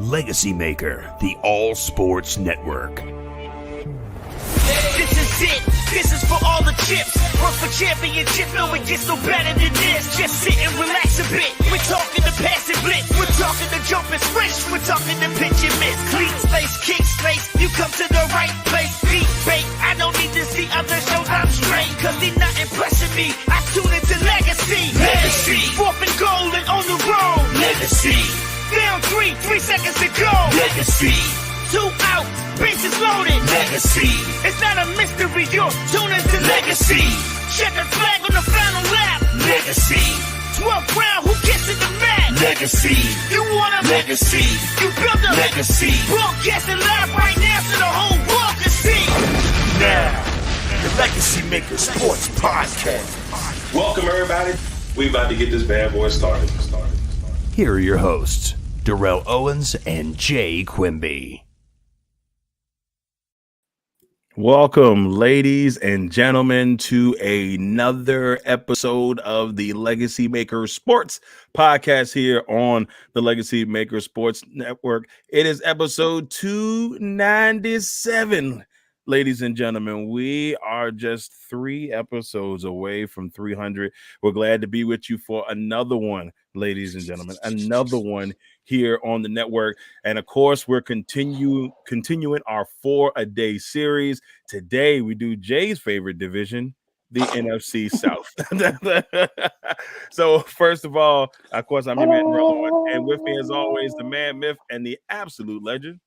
LegacyMaker, the All Sports Network. This is it. This is for all the chips. Work for championship. No, it gets no better than this. Just sit and relax a bit. We're talking the pass and blitz. We're talking the jump and switch. We're talking the pitch and miss. Cleat space, kick space. You come to the right place. Beat bait. I don't need to see other shows. I'm straight. Cause they're not impressing me. I tune into Legacy. Legacy. Fourth and goal and on the road. Legacy. Down 3 seconds to go. Legacy. 2 out, bases loaded. Legacy. It's not a mystery, you're tuning to Legacy. Checkered flag on the final lap. Legacy. 12th round, who gets in the match? Legacy. You want a legacy. You build a legacy. Broadcasting live right now so the whole world can see. Now, the LegacyMaker Sports Podcast. Welcome, everybody. We about to get this bad boy started. Here are your hosts, Darrell Owens and Jay Quimby. Welcome, ladies and gentlemen, to another episode of the LegacyMaker Sports Podcast here on the LegacyMaker Sports Network. It is episode 297. Ladies and gentlemen, we are just 3 episodes away from 300. We're glad to be with you for another one, ladies and gentlemen, another one here on the network. And of course, we're continuing our 4-a-day series. Today, we do Jay's favorite division, the NFC South. So first of all, of course, I'm your man, Darrell Owens, and with me as always, the man, myth, and the absolute legend,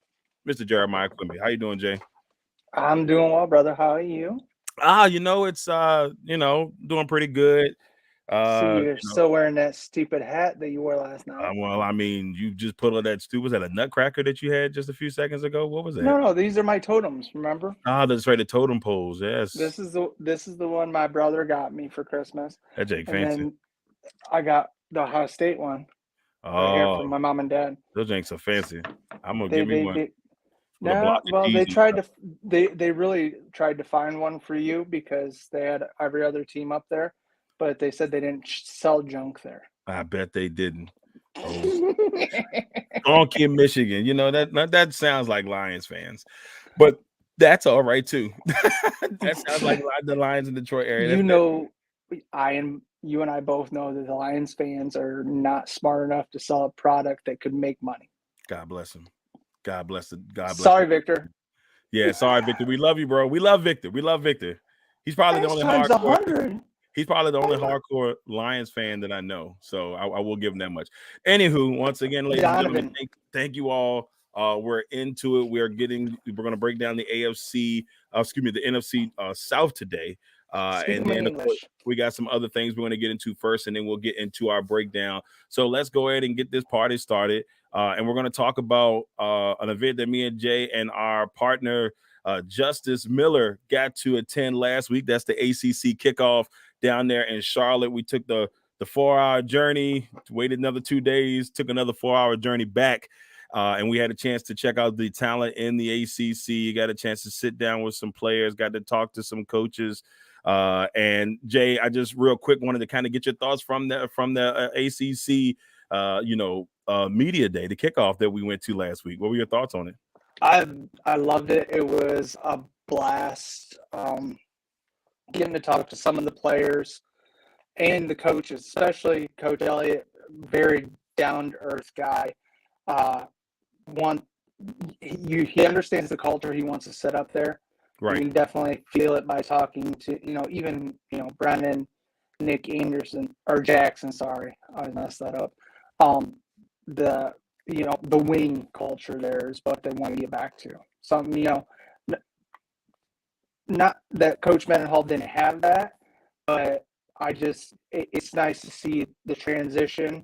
Mr. Jeremiah Quimby. How you doing, Jay? I'm doing well, brother. How are you? It's doing pretty good. So you're still wearing that stupid hat that you wore last night? Well, I mean, you just put on that stupid. Was that a nutcracker that you had just a few seconds ago? What was that? No, these are my totems. Remember? That's right, the totem poles. Yes. This is the one my brother got me for Christmas. That Jake And fancy. then I got the Ohio State one right here from my mom and dad. Those Janks are fancy. I'm gonna give me one. They really tried to find one for you because they had every other team up there, but they said they didn't sell junk there. I bet they didn't. Oh. Donkey in Michigan. You know that sounds like Lions fans, but that's all right too. That sounds like the Lions in the Detroit area. You and I both know that the Lions fans are not smart enough to sell a product that could make money. God bless them. God bless it. God bless. Sorry, Victor. Yeah, sorry, Victor. We love you, bro. We love Victor. He's probably the only hardcore. He's probably the only hardcore Lions fan that I know. So I will give him that much. Anywho, once again, ladies and gentlemen, thank you all. We're into it. We're going to break down the NFC South today. And then of course, we got some other things we're going to get into first, and then we'll get into our breakdown. So let's go ahead and get this party started. And we're going to talk about an event that me and Jay and our partner, Justice Miller, got to attend last week. That's the ACC Kickoff down there in Charlotte. We took the 4-hour journey, waited another 2 days, took another 4-hour journey back. And we had a chance to check out the talent in the ACC. Got a chance to sit down with some players, got to talk to some coaches. And Jay, I just real quick wanted to kind of get your thoughts from the ACC, media day, the kickoff that we went to last week. What were your thoughts on it? I loved it. It was a blast. Getting to talk to some of the players and the coaches, especially Coach Elliott, very down-to-earth guy. He understands the culture he wants to set up there. Right. You can definitely feel it by talking to, even Brennan, Nick Anderson, or Jackson, sorry, I messed that up. The wing culture there is what they want to get back to. Something, not that Coach Mendenhall didn't have that, but it's nice to see the transition,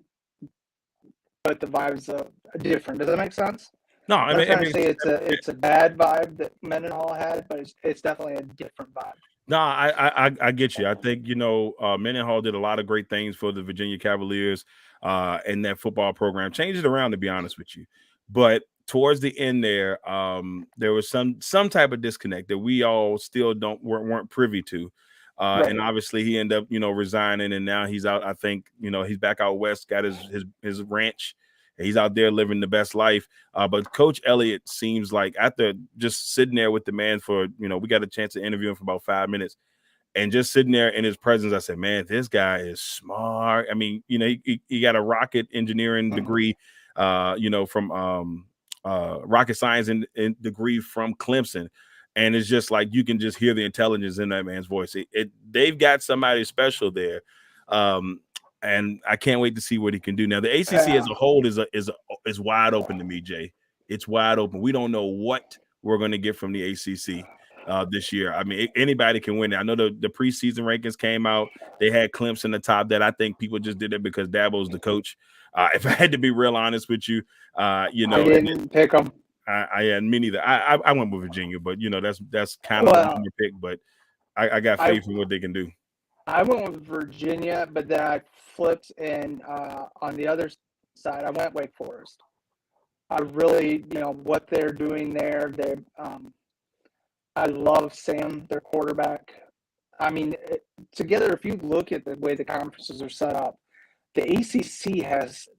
but the vibes are different. Does that make sense? No, I'm not trying to say it's a bad vibe that Mendenhall had, but it's definitely a different vibe. No, I get you. I think, Mendenhall did a lot of great things for the Virginia Cavaliers and that football program. Changed it around, to be honest with you. But towards the end there was some type of disconnect that we all still weren't privy to. Right. And obviously he ended up, resigning, and now he's out. I think, he's back out west, got his ranch He's out there living the best life. But Coach Elliott seems like, after just sitting there with the man for, we got a chance to interview him for about 5 minutes, and just sitting there in his presence, I said, man, this guy is smart. I mean, he got a rocket engineering degree, from rocket science and degree from Clemson. And it's just like, you can just hear the intelligence in that man's voice. They've got somebody special there. And I can't wait to see what he can do. Now, the ACC as a whole is wide open to me, Jay. It's wide open. We don't know what we're going to get from the ACC this year. I mean, anybody can win it. I know the preseason rankings came out. They had Clemson the top. That I think people just did it because Dabo's the coach. If I had to be real honest with you, I didn't pick them. I had me neither. I went with Virginia, but that's kind of a pick. But I got faith in what they can do. I went with Virginia, but then I flipped, and on the other side, I went Wake Forest. I really, what they're doing there. I love Sam, their quarterback. I mean, together, if you look at the way the conferences are set up, the ACC has,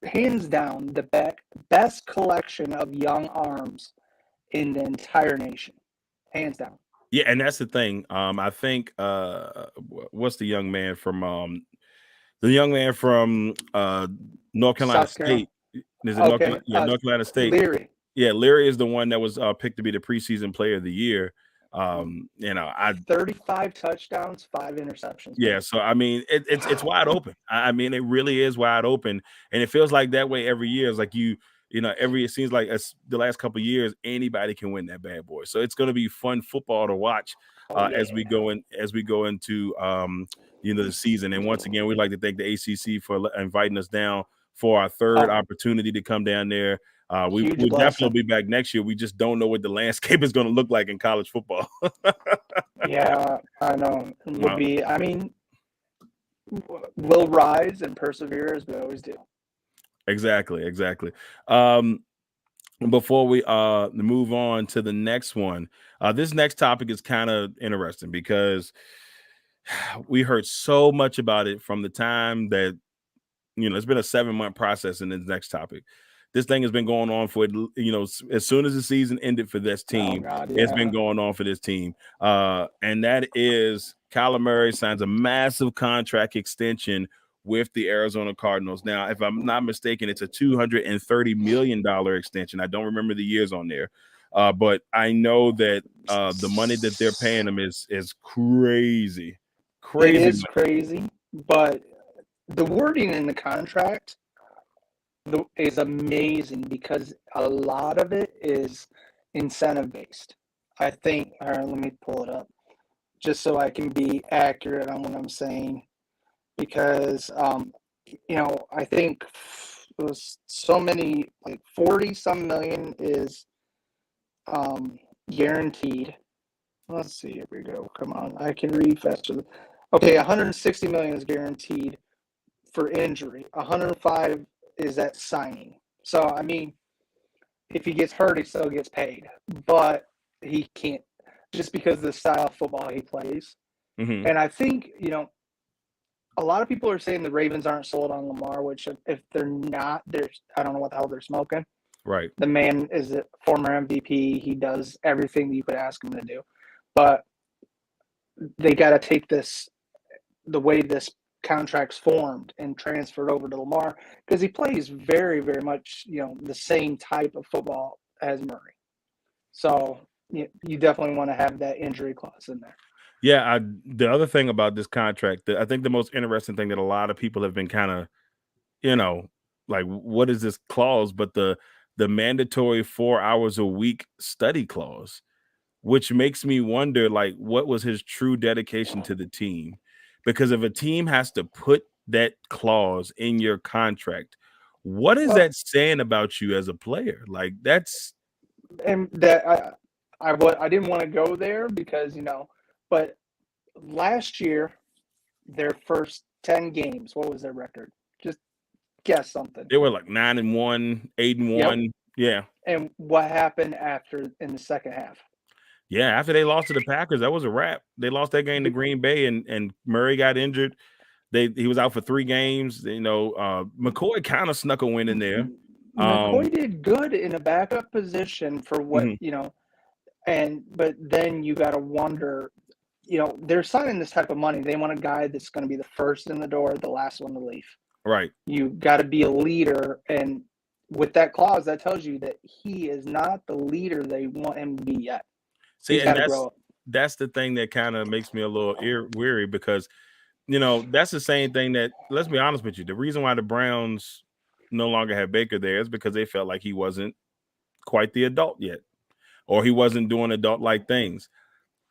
hands down, the best collection of young arms in the entire nation. Hands down. Yeah, and that's the thing. I think what's the young man from North Carolina State? Is it North Carolina State? Leary. Yeah, Leary is the one that was picked to be the preseason player of the year. 35 touchdowns, 5 interceptions. Yeah, so I mean, it's wide open. I mean, it really is wide open, and it feels like that way every year. It's like it seems like the last couple of years, anybody can win that bad boy. So it's going to be fun football to watch as we go into the season. And once again, we'd like to thank the ACC for inviting us down for our third opportunity to come down there. We'll definitely be back next year. We just don't know what the landscape is going to look like in college football. Yeah, I know. We'll rise and persevere as we always do. Exactly. Before we move on to the next one, this next topic is kind of interesting because we heard so much about it from the time that it's been a 7-month process in this next topic. This thing has been going on for, as soon as the season ended for this team, it's been going on for this team. And that is Kyler Murray signs a massive contract extension with the Arizona Cardinals. Now, if I'm not mistaken, it's a $230 million extension. I don't remember the years on there. But I know that the money that they're paying him is crazy. Crazy. It is crazy, but the wording in the contract is amazing because a lot of it is incentive based. I think, all right, let me pull it up just so I can be accurate on what I'm saying, because I think it was so many, like 40 some million is guaranteed. Let's see, here we go. Come on, I can read faster. Okay, 160 million is guaranteed for injury. 105 is at signing. So, I mean, if he gets hurt, he still gets paid. But he can't, just because of the style of football he plays. Mm-hmm. And I think, a lot of people are saying the Ravens aren't sold on Lamar, which if they're not, I don't know what the hell they're smoking. Right. The man is a former MVP. He does everything you could ask him to do. But they got to take the way this contract's formed and transferred over to Lamar, because he plays very, very much, the same type of football as Murray. So you definitely want to have that injury clause in there. Yeah, the other thing about this contract, I think the most interesting thing that a lot of people have been kind of, like, what is this clause? But the mandatory 4 hours a week study clause, which makes me wonder, like, what was his true dedication to the team? Because if a team has to put that clause in your contract, what is that saying about you as a player? Like, that's. And that I didn't want to go there because, but last year, their first 10 games, what was their record? Just guess something. They were like 9-1, 8-1. Yep. Yeah. And what happened in the second half? Yeah, after they lost to the Packers, that was a wrap. They lost that game to Green Bay, and Murray got injured. He was out for 3 games. McCoy kind of snuck a win in there. McCoy did good in a backup position for what but then you got to wonder. They're signing this type of money. They want a guy that's going to be the first in the door, the last one to leave. Right. You got to be a leader, and with that clause, that tells you that he is not the leader they want him to be yet. See, and that's the thing that kind of makes me a little weary because, that's the same thing that, let's be honest with you, the reason why the Browns no longer have Baker there is because they felt like he wasn't quite the adult yet, or he wasn't doing adult-like things.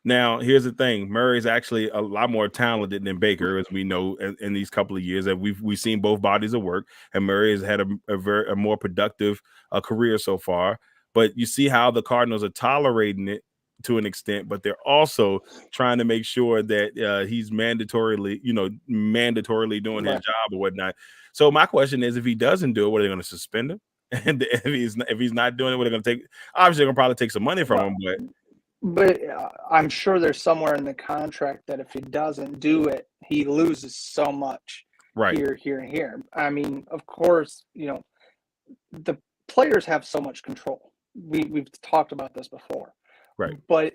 Now, here's the thing. Murray's actually a lot more talented than Baker, as we know in these couple of years. That we've seen both bodies of work, and Murray has had a more productive career so far. But you see how the Cardinals are tolerating it to an extent, but they're also trying to make sure that he's mandatorily doing his job or whatnot. So my question is, if he doesn't do it, what are they going to suspend him? And if he's not doing it, what are they going to take? Obviously, they're going to probably take some money from him, But I'm sure there's somewhere in the contract that if he doesn't do it, he loses so much here, and here. I mean, of course, the players have so much control. We've talked about this before. Right. But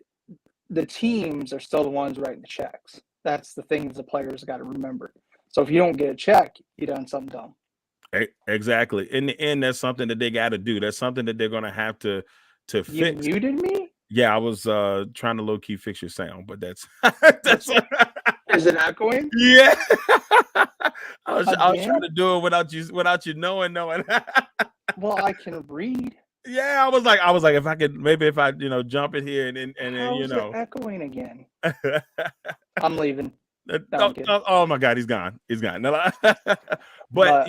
the teams are still the ones writing the checks. That's the things the players got to remember. So if you don't get a check, you done something dumb. Exactly. In the end, that's something that they got to do. That's something that they're going to have to fix. You muted me? Yeah, I was trying to low-key fix your sound, but that's Is it echoing? Yeah. I was trying to do it without you knowing. Well, I can read. Yeah, I was like, if I jump in here and How's it echoing again? I'm leaving. No, oh my God, he's gone. But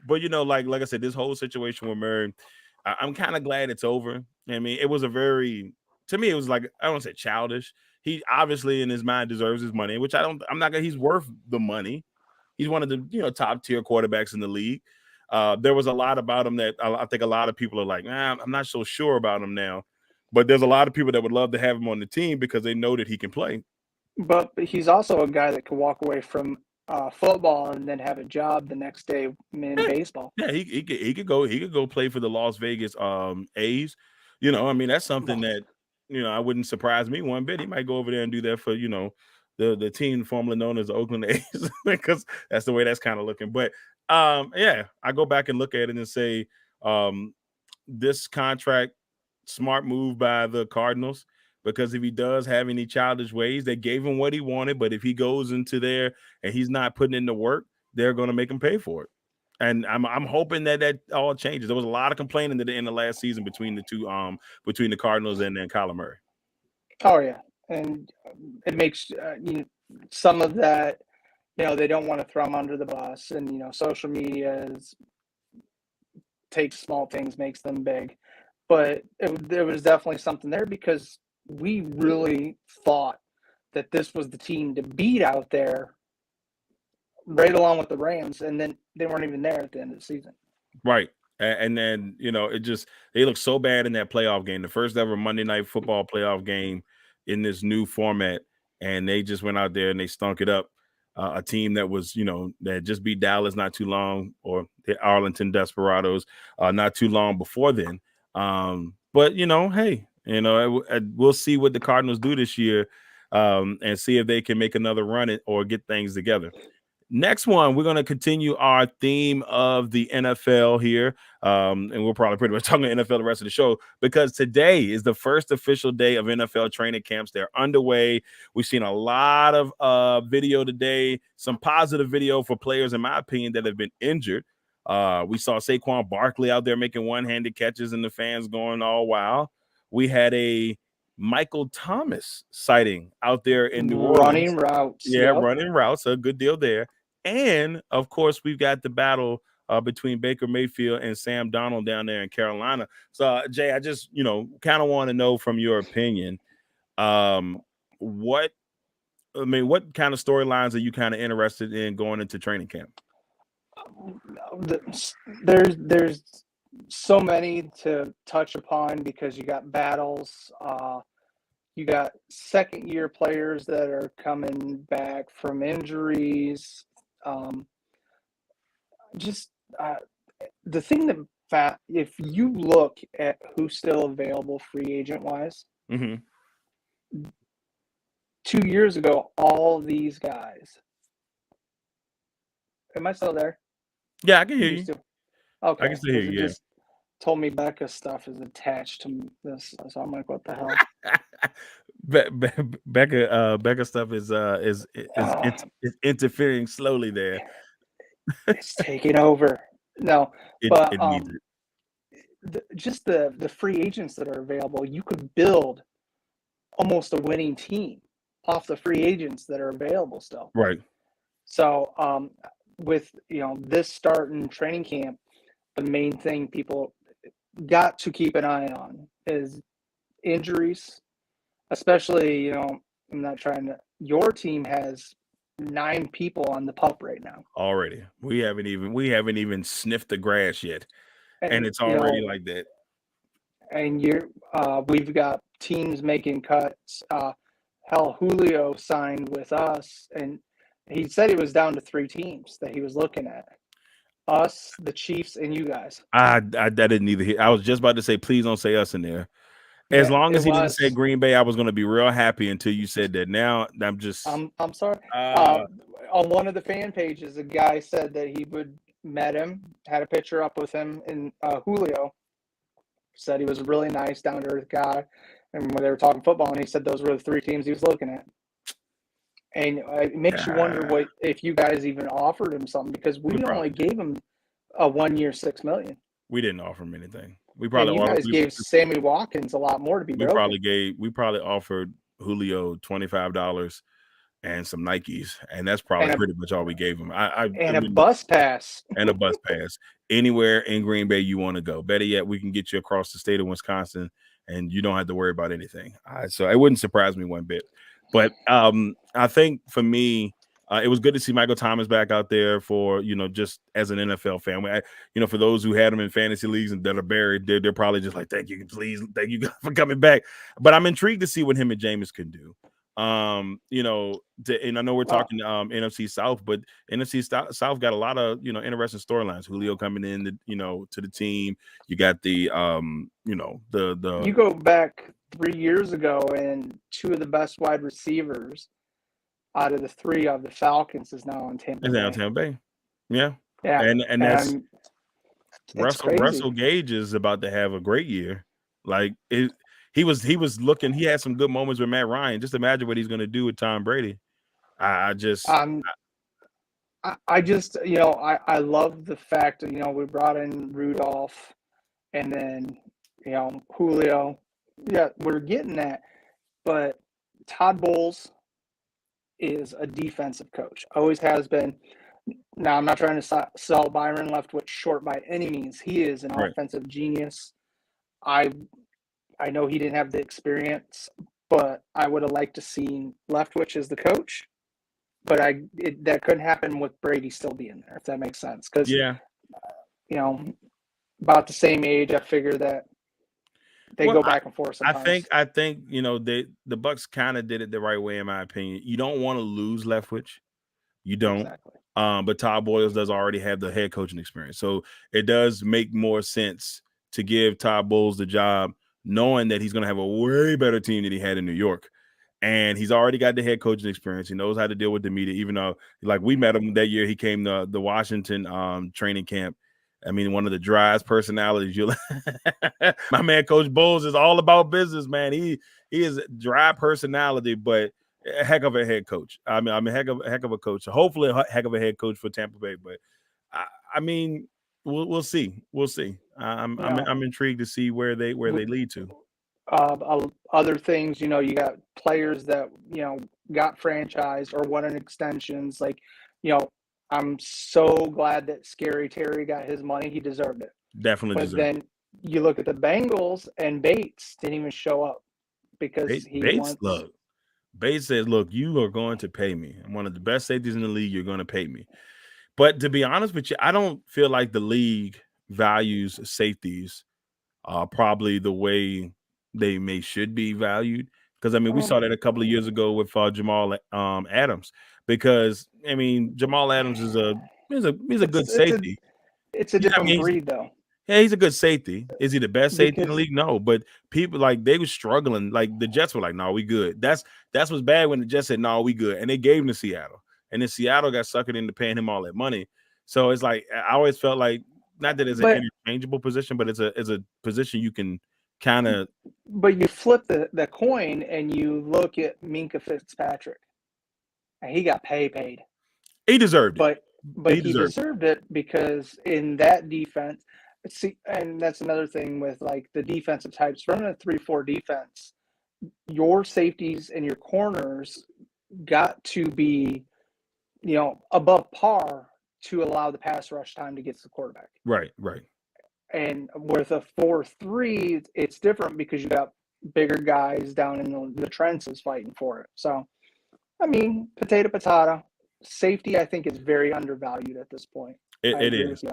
like I said, this whole situation with Murray, I'm kind of glad it's over. I mean, it was to me, it was like, I don't want to say childish. He obviously in his mind deserves his money, which he's worth the money. He's one of the, top tier quarterbacks in the league. There was a lot about him that I think a lot of people are like, I'm not so sure about him now, but there's a lot of people that would love to have him on the team because they know that he can play. But he's also a guy that can walk away from football and then have a job the next day in baseball. Yeah, he could go play for the Las Vegas A's. That's something that I wouldn't surprise me one bit. He might go over there and do that for the team formerly known as the Oakland A's because that's the way that's kind of looking. But I go back and look at it and say this contract, smart move by the Cardinals. Because if he does have any childish ways, they gave him what he wanted. But if he goes into there and he's not putting in the work, they're going to make him pay for it. And I'm hoping that all changes. There was a lot of complaining at the end of last season between the two, between the Cardinals and then Kyler Murray. Oh yeah, and it makes some of that. They don't want to throw him under the bus, and social media takes small things, makes them big. But there was definitely something there because we really thought that this was the team to beat out there, right along with the Rams, and then they weren't even there at the end of the season. Right. And then, they looked so bad in that playoff game, the first ever Monday Night Football playoff game in this new format, and they just went out there and they stunk it up. A team that was, that just beat Dallas not too long, or the Arlington Desperados not too long before then. But, hey, we'll see what the Cardinals do this year and see if they can make another run or get things together. Next one, we're going to continue our theme of the NFL here. And we'll probably pretty much talk about NFL the rest of the show because today is the first official day of NFL training camps. They're underway. We've seen a lot of video today, some positive video for players, in my opinion, that have been injured. We saw Saquon Barkley out there making one-handed catches and the fans going all wild. We had a Michael Thomas sighting out there in New Orleans. Running routes. Yeah, yep. Running routes. A good deal there. And, of course, we've got the battle between Baker Mayfield and Sam Darnold down there in Carolina. So, Jay, I just, kind of want to know from your opinion, what kind of storylines are you kind of interested in going into training camp? There's so many to touch upon because you got battles. You got second-year players that are coming back from injuries. Just the thing that if you look at who's still available free agent wise, 2 years ago, all these guys. Am I still there? Yeah, I can hear you. Okay. I can still hear you. Just told me Becca stuff is attached to this, so I'm like, what the hell? Becca stuff is interfering slowly there. It's taking over. No, it needs it. Just the free agents that are available, you could build almost a winning team off the free agents that are available still. Right. So with this start in training camp, the main thing people got to keep an eye on is injuries, especially I'm not trying to. Your team has 9 people on the PUP right now. Already, we haven't even sniffed the grass yet, and it's already like that. And we've got teams making cuts. Hell, Julio signed with us, and he said he was down to 3 teams that he was looking at. Us, the Chiefs, and you guys. I didn't either hear. I was just about to say, please don't say us in there. As long as he didn't say Green Bay, I was going to be real happy until you said that. Now I'm just. I'm sorry. On one of the fan pages, a guy said that he met him, had a picture up with him, and Julio said he was a really nice, down to earth guy. And when they were talking football, and he said those were the 3 teams he was looking at. And it makes you wonder if you guys even offered him something, because we only gave him a 1 year, $6 million. We didn't offer him anything. We probably gave Sammy Watkins a lot more to be broken. We probably offered Julio $25 and some Nikes, and that's probably pretty much all we gave him. A bus pass. And a bus pass anywhere in Green Bay you want to go. Better yet, we can get you across the state of Wisconsin, and you don't have to worry about anything. So it wouldn't surprise me one bit. But I think for me, it was good to see Michael Thomas back out there for, just as an NFL fan. For those who had him in fantasy leagues and that are buried, they're probably just like, thank you for coming back. But I'm intrigued to see what him and Jameis can do. And I know we're talking NFC South, but NFC South got a lot of, interesting storylines. Julio coming in, to the team. You got the you go back 3 years ago, and 2 of the best wide receivers out of the 3 of the Falcons is now on Tampa Bay. Yeah. And that's Russell Gage is about to have a great year. Like he was looking. He had some good moments with Matt Ryan. Just imagine what he's going to do with Tom Brady. I love the fact that we brought in Rudolph, and then Julio. Yeah, we're getting that, but Todd Bowles is a defensive coach. Always has been. Now, I'm not trying to sell Byron Leftwich short by any means. He is an offensive genius. I know he didn't have the experience, but I would have liked to see Leftwich as the coach. But that couldn't happen with Brady still being there, if that makes sense. Because, about the same age, I figure that they go back and forth sometimes. I think the Bucs kind of did it the right way, in my opinion. You don't want to lose Leftwich. You don't. Exactly. But Todd Bowles does already have the head coaching experience. So it does make more sense to give Todd Bowles the job, knowing that he's going to have a way better team than he had in New York. And he's already got the head coaching experience. He knows how to deal with the media, even though, like, we met him that year. He came to the Washington training camp. I mean, one of the driest personalities. My man, Coach Bowles, is all about business, man. He is a dry personality, but a heck of a head coach. I mean, a heck of a coach. So hopefully, a heck of a head coach for Tampa Bay. But I mean, we'll see. We'll see. I'm intrigued to see where they lead to. Other things, you got players that got franchised or wanted extensions. Like, I'm so glad that Scary Terry got his money. He deserved it. Definitely deserved it. But then you look at the Bengals, and Bates didn't even show up because Bates says, look, you are going to pay me. I'm one of the best safeties in the league. You're going to pay me. But to be honest with you, I don't feel like the league values safeties probably the way they should be valued. Because, I mean, we saw that a couple of years ago with Jamal Adams. because I mean Jamal Adams is a good safety. It's a different breed though. Yeah, he's a good safety. Is he the best safety in the league? No, but people like they were struggling. Like the Jets were like, "No, we good." That's what's bad when the Jets said, "No, we good," and they gave him to Seattle, and then Seattle got suckered into paying him all that money. So it's like I always felt like not that it's an interchangeable position, but it's a position you can kind of. But you flip the coin and you look at Minkah Fitzpatrick, and he got paid. He deserved it, but he deserved it because in that defense. See, and that's another thing with like the defensive types. Running a 3-4 defense, your safeties and your corners got to be, above par to allow the pass rush time to get to the quarterback. Right. And with a 4-3, it's different because you got bigger guys down in the trenches fighting for it. So, I mean, potato. Safety, I think, is very undervalued at this point. It is.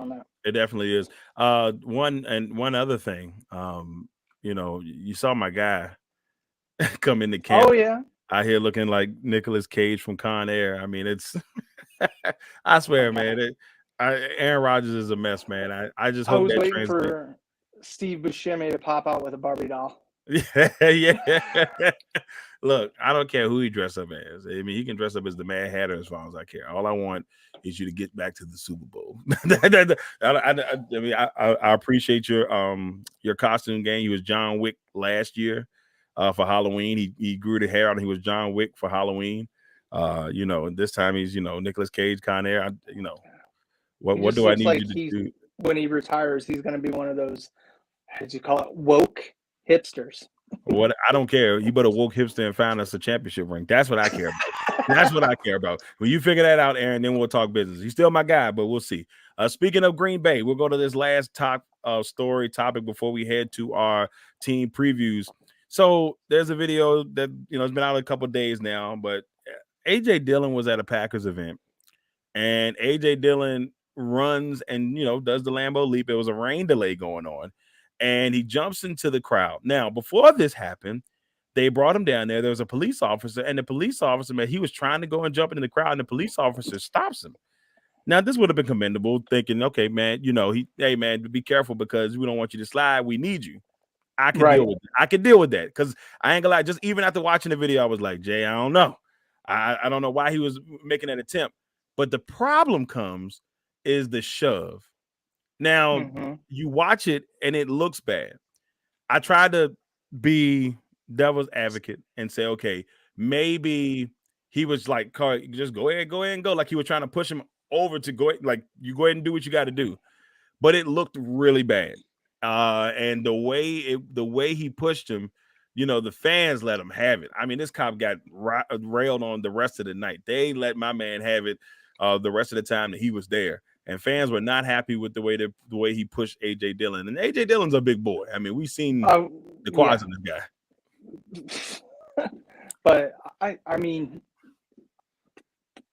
It definitely is. One other thing, you saw my guy come into camp. Oh yeah, out here looking like Nicolas Cage from Con Air. I mean, it's. I swear, man. Aaron Rodgers is a mess, man. I just hope I was waiting for Steve Buscemi to pop out with a Barbie doll. Yeah. Look, I don't care who he dressed up as. I mean, he can dress up as the Mad Hatter as far as I care. All I want is you to get back to the Super Bowl. I appreciate your costume game. He was John Wick last year for Halloween. He grew the hair out and he was John Wick for Halloween. And this time he's Nicolas Cage, Con Air. What do I need you to do? When he retires, he's going to be one of those, as you call it, woke hipsters. What I don't care. You better woke hipster and find us a championship ring. That's what I care about. That's what I care about. When you figure that out, Aaron, then we'll talk business. He's still my guy, but we'll see. Speaking of Green Bay, we'll go to this last topic before we head to our team previews. So there's a video that it's been out a couple of days now, but AJ Dillon was at a Packers event, and AJ Dillon runs and does the Lambeau leap. It was a rain delay going on. And he jumps into the crowd. Now, before this happened, they brought him down there. There was a police officer, and the police officer, man, he was trying to go and jump into the crowd, and the police officer stops him. Now, this would have been commendable, thinking, okay, man, hey, man, be careful because we don't want you to slide. We need you. I can deal with that because I ain't gonna lie. Just even after watching the video, I was like, Jay, I don't know. I don't know why he was making that attempt. But the problem comes is the shove. Now, you watch it, and it looks bad. I tried to be devil's advocate and say, okay, maybe he was like, just go ahead and go. Like he was trying to push him over to go, like, you go ahead and do what you got to do. But it looked really bad. And the way he pushed him, the fans let him have it. I mean, this cop got railed on the rest of the night. They let my man have it the rest of the time that he was there. And fans were not happy with the way he pushed AJ Dillon. And AJ Dillon's a big boy. I mean, we've seen the quads in this guy. But I mean,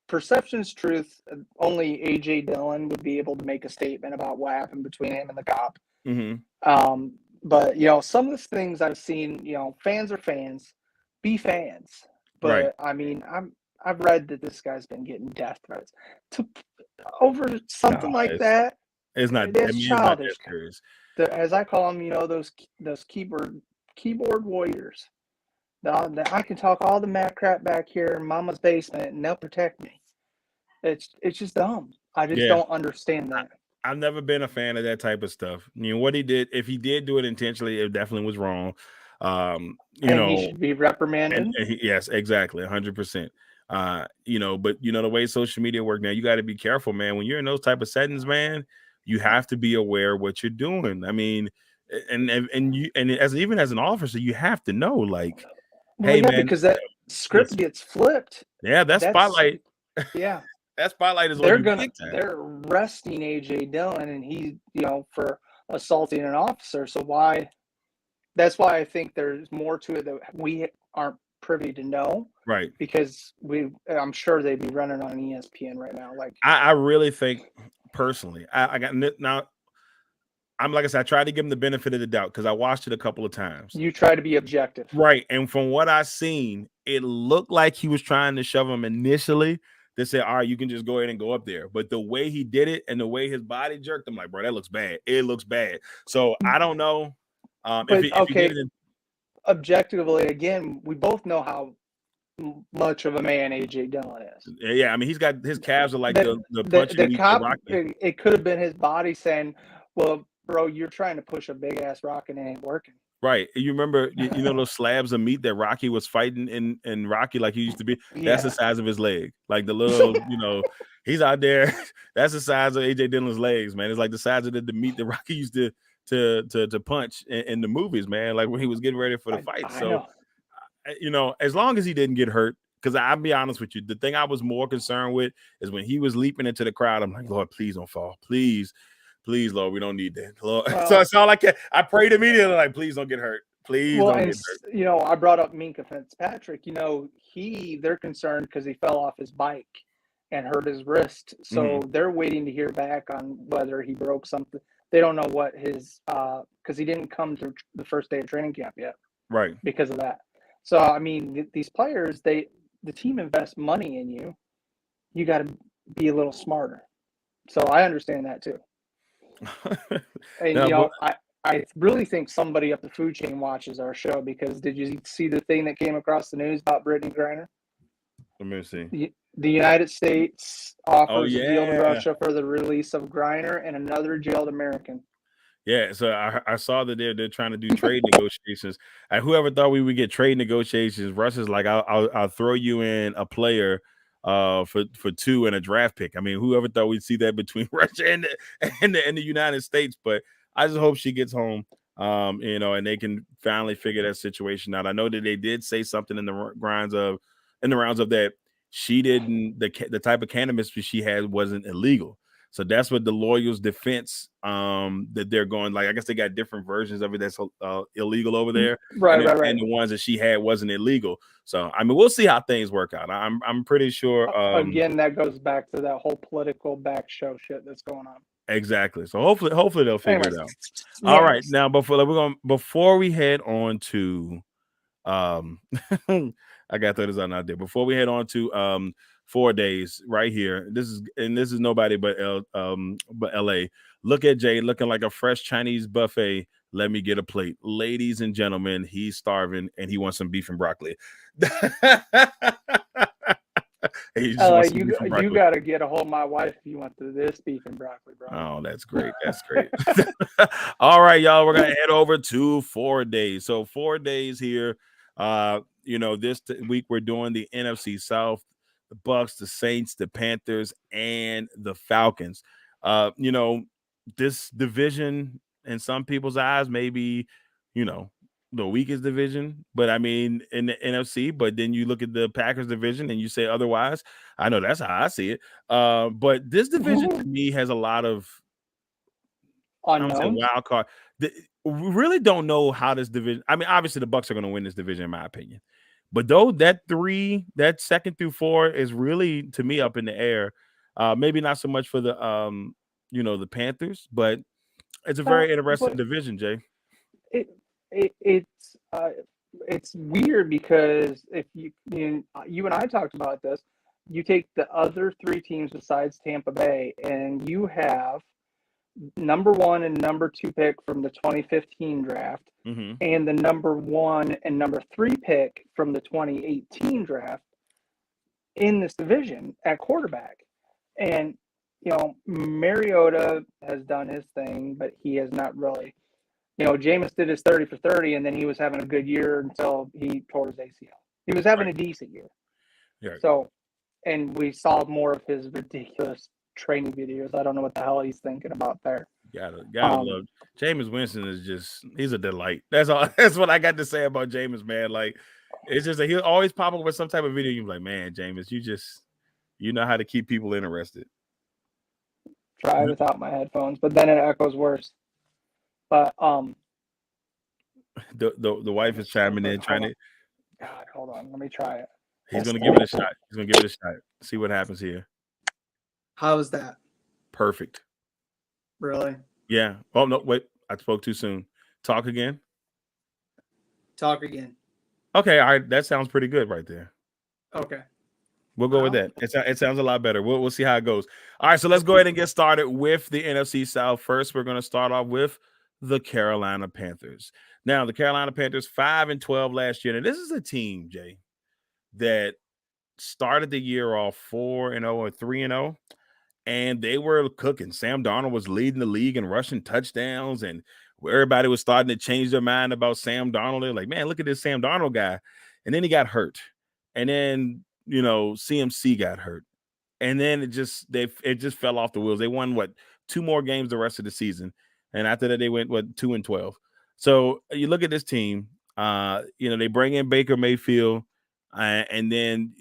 perception's truth. Only AJ Dillon would be able to make a statement about what happened between him and the cop. Mm-hmm. But some of the things I've seen, fans are fans. Be fans. But right. I mean, I've read that this guy's been getting death threats over something like that. It's not. It's childish. It's as I call them, those keyboard warriors. I can talk all the mad crap back here in Mama's basement, and they'll protect me. It's just dumb. I just don't understand that. I've never been a fan of that type of stuff. What he did, if he did do it intentionally, it definitely was wrong. He should be reprimanded. Yes, exactly, 100%. But the way social media work now, you got to be careful, man. When you're in those type of settings, man, you have to be aware of what you're doing. I mean, and even as an officer, you have to know, like, hey, man, because that script gets flipped. Yeah, that spotlight. Yeah, that spotlight is they're arresting AJ Dillon, and he, for assaulting an officer. So why? That's why I think there's more to it that we aren't privy to know, right? Because I'm sure they'd be running on ESPN right now. Like I really think personally, I got now. I'm like I said, I tried to give him the benefit of the doubt because I watched it a couple of times. You try to be objective, right? And from what I seen, it looked like he was trying to shove him initially that said, all right, you can just go ahead and go up there. But the way he did it and the way his body jerked, I'm like, bro, that looks bad. It looks bad. So I don't know. Objectively, again, we both know how much of a man AJ Dillon is. Yeah, I mean, he's got his calves are like the punch the cop. It could have been his body saying, "Well, bro, you're trying to push a big ass rock and it ain't working." Right. You remember, you know, those slabs of meat that Rocky was fighting in Rocky, like he used to be. That's the size of his leg. Like the little, you know, he's out there. That's the size of AJ Dillon's legs, man. It's like the size of the meat that Rocky used to punch in the movies, man. Like when he was getting ready for the fight. So. You know, as long as he didn't get hurt, because I'll be honest with you, the thing I was more concerned with is when he was leaping into the crowd. I'm like, Lord, please don't fall. Please, Lord, we don't need that. Lord. So it's all like I prayed immediately, like, please don't get hurt. Please don't get hurt. You know, I brought up Minkah Fitzpatrick. You know, they're concerned because he fell off his bike and hurt his wrist. So they're waiting to hear back on whether he broke something. They don't know what his because he didn't come to the first day of training camp yet. Right. Because of that. So, I mean, these players, the team invests money in you. You got to be a little smarter. So I understand that too. And, I really think somebody up the food chain watches our show because did you see the thing that came across the news about Brittany Griner? Let me see. The United States offers a deal to Russia for the release of Griner and another jailed American. Yeah, so I saw that they're trying to do trade negotiations. And whoever thought we would get trade negotiations, Russia's like, I'll throw you in a player for 2 and a draft pick. I mean, whoever thought we'd see that between Russia and the United States? But I just hope she gets home, you know, and they can finally figure that situation out. I know that they did say something in the rounds of that she didn't the type of cannabis she had wasn't illegal. So that's what the lawyers' defense that they're going, like, I guess they got different versions of it that's illegal over there. Right. And the ones that she had wasn't illegal. So, I mean, we'll see how things work out. I'm pretty sure. Again, that goes back to that whole political back show shit that's going on. Exactly. So hopefully they'll figure it out. All right. Now, before we head on to I got to throw this out there. Before we head on to 4 days right here. This is nobody but LA. Look at Jay looking like a fresh Chinese buffet. Let me get a plate. Ladies and gentlemen, he's starving and he wants some beef and broccoli. You got to get a hold of my wife if you want this beef and broccoli, bro. Oh, that's great. That's great. All right, y'all. We're going to head over to 4 days. So 4 days here. You know, this week we're doing the NFC South. The Bucs, the Saints, the Panthers, and the Falcons. You know, this division in some people's eyes may be, you know, the weakest division, but I mean in the NFC, but then you look at the Packers division and you say otherwise. I know that's how I see it. But this division to me has a lot of wild card. We really don't know how this division. I mean, obviously the Bucs are going to win this division in my opinion. But though that 2nd through 4 is really to me up in the air. Maybe not so much for the you know, the Panthers, but it's a very interesting division, Jay. It's weird because if you and I talked about this, you take the other 3 teams besides Tampa Bay, and you have number 1 and number 2 pick from the 2015 draft, and the number 1 and number 3 pick from the 2018 draft in this division at quarterback. And, you know, Mariota has done his thing, but he has not really. You know, Jameis did his 30 for 30, and then he was having a good year until he tore his ACL. He was having a decent year. Yeah. So, and we saw more of his ridiculous training videos. I don't know what the hell he's thinking about there. Gotta love Jameis Winston is he's a delight. That's all. That's what I got to say about Jameis, man. Like, it's just he'll always pop up with some type of video. You're like, man, Jameis, you know how to keep people interested. Try without my headphones, but then it echoes worse. But the wife is chiming in, trying to. God, hold on, let me try it. He's gonna give it a shot. See what happens here. How was that? Perfect. Really? Yeah. Oh no, wait. I spoke too soon. Talk again. Talk again. Okay. All right. That sounds pretty good right there. Okay. We'll go with that. It sounds a lot better. We'll see how it goes. All right, so let's go ahead and get started with the NFC South. First, we're going to start off with the Carolina Panthers. Now, the Carolina Panthers 5-12 last year. And this is a team, Jay, that started the year off 4-0 or 3-0, and they were cooking. Sam Darnold was leading the league in rushing touchdowns, and everybody was starting to change their mind about Sam Darnold. They're like, man, look at this Sam Darnold guy. And then he got hurt. And then, CMC got hurt. And then it just fell off the wheels. They won, 2 more games the rest of the season. And after that, they went, 2-12. So you look at this team, they bring in Baker Mayfield, and then,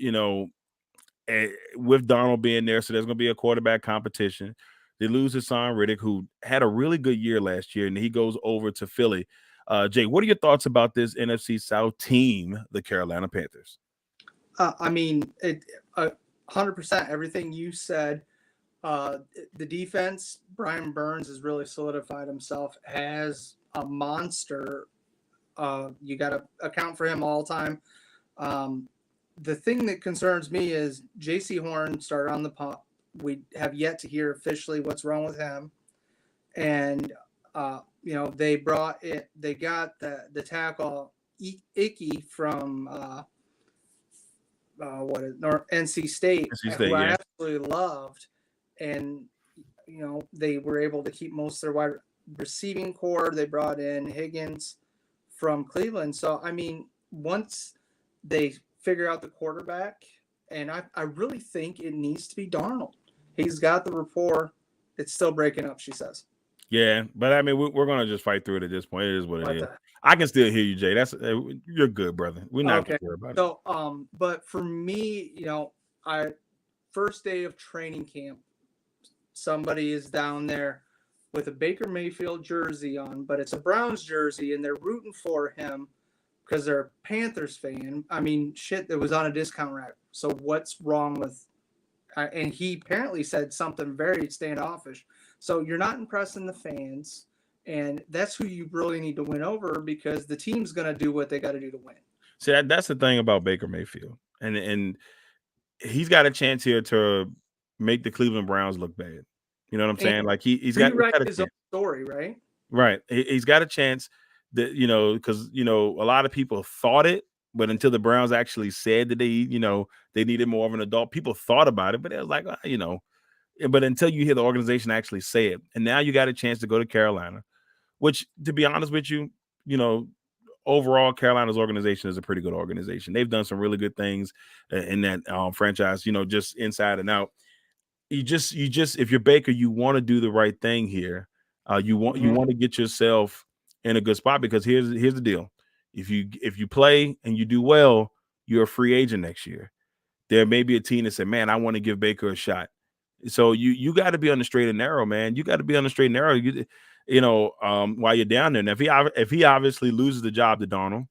with Darnold being there, so there's going to be a quarterback competition. They lose Hassan Riddick, who had a really good year last year, and he goes over to Philly. Jay, what are your thoughts about this NFC South team, the Carolina Panthers? 100% everything you said. The defense, Brian Burns has really solidified himself as a monster. You got to account for him all the time. The thing that concerns me is J.C. Horn started on the pump. We have yet to hear officially what's wrong with him. And, they got the tackle Icky from NC State, who I absolutely loved. And, they were able to keep most of their wide receiving core. They brought in Higgins from Cleveland. So, once they figure out the quarterback, and I really think it needs to be Darnold. He's got the rapport. It's still breaking up, she says. Yeah, but we're gonna just fight through it at this point. It is what it is. I can still hear you, Jay. You're good, brother. We're not gonna worry about it. So, but for me, first day of training camp, somebody is down there with a Baker Mayfield jersey on, but it's a Browns jersey, and they're rooting for him because they're a Panthers fan. That was on a discount rack. So what's wrong with? And he apparently said something very standoffish. So you're not impressing the fans, and that's who you really need to win over, because the team's going to do what they got to do to win. See, that's the thing about Baker Mayfield, and he's got a chance here to make the Cleveland Browns look bad. You know what I'm saying? Like he's got his own story, right? Right. He's got a chance that, because, a lot of people thought it, but until the Browns actually said that they needed more of an adult, people thought about it, but it was like, but until you hear the organization actually say it. And now you got a chance to go to Carolina, which, to be honest with you, overall, Carolina's organization is a pretty good organization. They've done some really good things in that franchise, just inside and out. You just, if you're Baker, you want to do the right thing here. You want to get yourself in a good spot, because here's the deal. If you play and you do well, you're a free agent next year. There may be a team that said, man, I want to give Baker a shot. So you got to be on the straight and narrow, man. You got to be on the straight and narrow. While you're down there. Now, if he obviously loses the job to Darnold,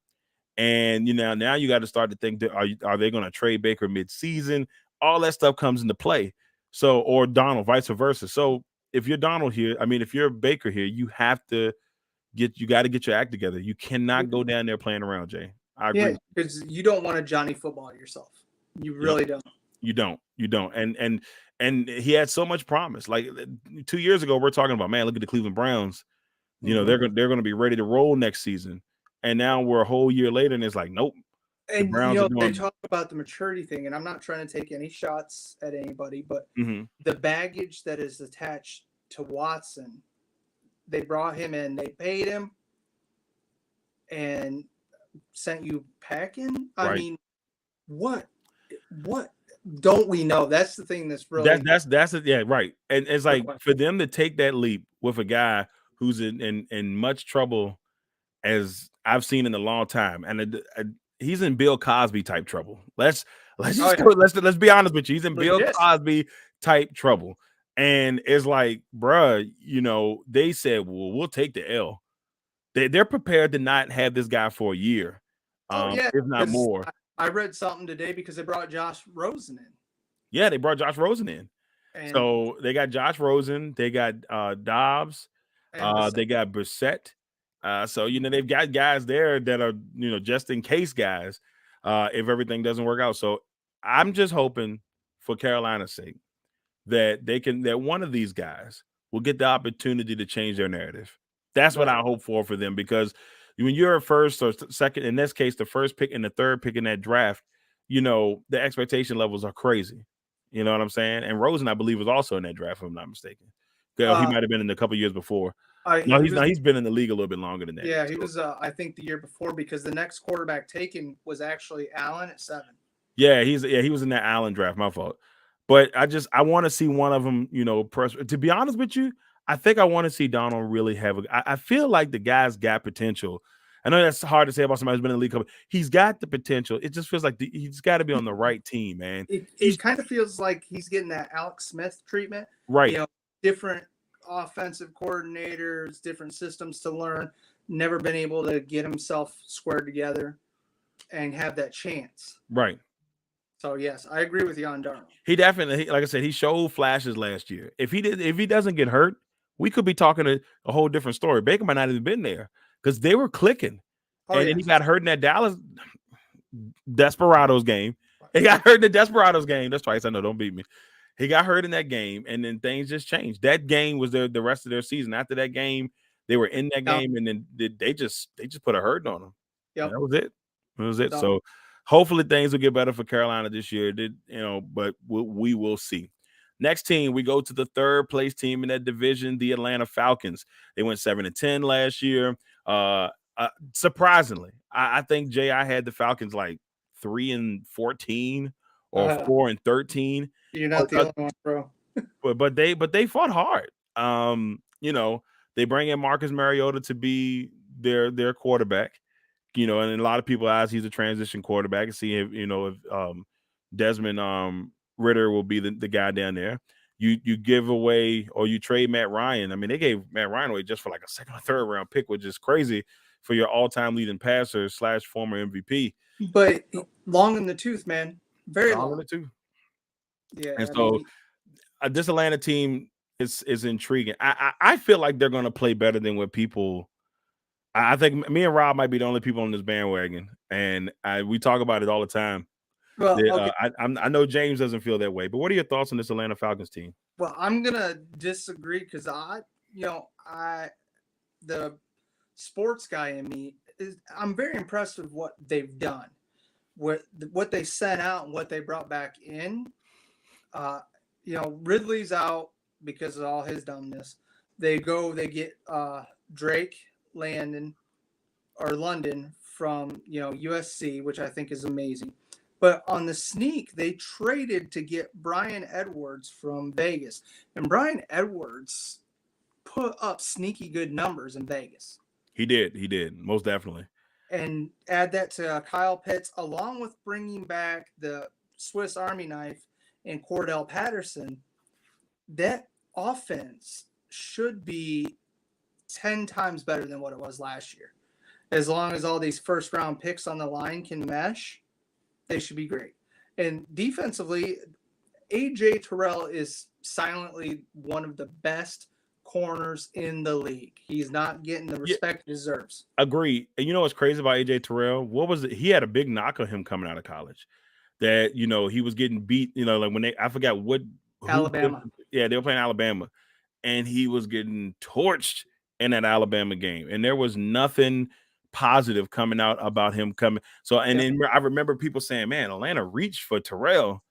and now you got to start to think, are they going to trade Baker mid-season? All that stuff comes into play. So, or Darnold, vice versa. So if you're Darnold here, if you're Baker here, you got to get your act together. You cannot go down there playing around, Jay. I agree. Yeah, because you don't want to Johnny football yourself. You really don't. You don't. And he had so much promise. Like 2 years ago, we're talking about, man, look at the Cleveland Browns. They're going to be ready to roll next season. And now we're a whole year later, and it's like, nope. And they talk about the maturity thing, and I'm not trying to take any shots at anybody, but the baggage that is attached to Watson, they brought him in, they paid him, and sent you packing. Right. What don't we know? That's the thing that's really that's it. Yeah, right. And it's like, for them to take that leap with a guy who's in much trouble, as I've seen in a long time, and he's in Bill Cosby type trouble. Let's be honest with you. He's in Bill Cosby type trouble. And it's like, bruh, they said, well, we'll take the L. They're prepared to not have this guy for a year, if not more. I read something today because they brought Josh Rosen in. Yeah, they brought Josh Rosen in. And so they got Josh Rosen. They got Dobbs. They got Brissett. So, they've got guys there that are, just in case guys, if everything doesn't work out. So I'm just hoping for Carolina's sake that one of these guys will get the opportunity to change their narrative. That's what I hope for them, because when you're a first or second, in this case, the first pick and the third pick in that draft, the expectation levels are crazy. You know what I'm saying? And Rosen, I believe, was also in that draft, if I'm not mistaken. He might have been in a couple years before. He's been in the league a little bit longer than that. Yeah, he was, I think, the year before, because the next quarterback taken was actually Allen at 7. Yeah, he was in that Allen draft. My fault. But I want to see one of them, press. To be honest with you, I think I want to see Donald really have I feel like the guy's got potential. I know that's hard to say about somebody who's been in the league. He's got the potential. It just feels like he's got to be on the right team, man. It kind of feels like he's getting that Alex Smith treatment. Right. Different offensive coordinators, different systems to learn, never been able to get himself squared together and have that chance. Right. So yes, I agree with you on Darnold. He definitely, like I said, he showed flashes last year. If he doesn't get hurt, we could be talking a whole different story. Baker might not have been there because they were clicking. Then he got hurt in that Dallas Desperados game. He got hurt in the Desperados game. That's twice. I know, don't beat me. He got hurt in that game, and then things just changed. That game was the rest of their season. After that game, they were in that game, and then they just put a hurt on them. Yeah, that was it. That was it. So hopefully things will get better for Carolina this year. But we will see. Next team, we go to the third place team in that division, the Atlanta Falcons. They went 7-10 last year. Surprisingly, I think Jay, I had the Falcons like 3-14 or 4-13. You're not the only one, bro. but they fought hard. They bring in Marcus Mariota to be their quarterback. And a lot of people ask, he's a transition quarterback, and see if Desmond Ritter will be the guy down there. You give away or you trade Matt Ryan. I mean, they gave Matt Ryan away just for like a second or third round pick, which is crazy for your all-time leading passer / former MVP. But long in the tooth, man. Very long in the tooth. Yeah. And so this Atlanta team is intriguing. I feel like they're going to play better than what people. I think me and Rob might be the only people on this bandwagon, and we talk about it all the time. Well, I know James doesn't feel that way, but what are your thoughts on this Atlanta Falcons team? Well, I'm gonna disagree because the sports guy in me I'm very impressed with what they've done, what they sent out and what they brought back in. Ridley's out because of all his dumbness. They get Drake London from USC, which I think is amazing. But on the sneak, they traded to get Bryan Edwards from Vegas. And Bryan Edwards put up sneaky good numbers in Vegas. He did, most definitely. And add that to Kyle Pitts, along with bringing back the Swiss Army knife and Cordell Patterson. That offense should be 10 times better than what it was last year. As long as all these first-round picks on the line can mesh, they should be great. And defensively, A.J. Terrell is silently one of the best corners in the league. He's not getting the respect he deserves. Agree. And you know what's crazy about A.J. Terrell? What was it? He had a big knock on him coming out of college. That, he was getting beat, like when I forgot what. Alabama. They were playing Alabama. And he was getting torched in that Alabama game. And there was nothing positive coming out about him coming. So, then I remember people saying, man, Atlanta reached for Terrell.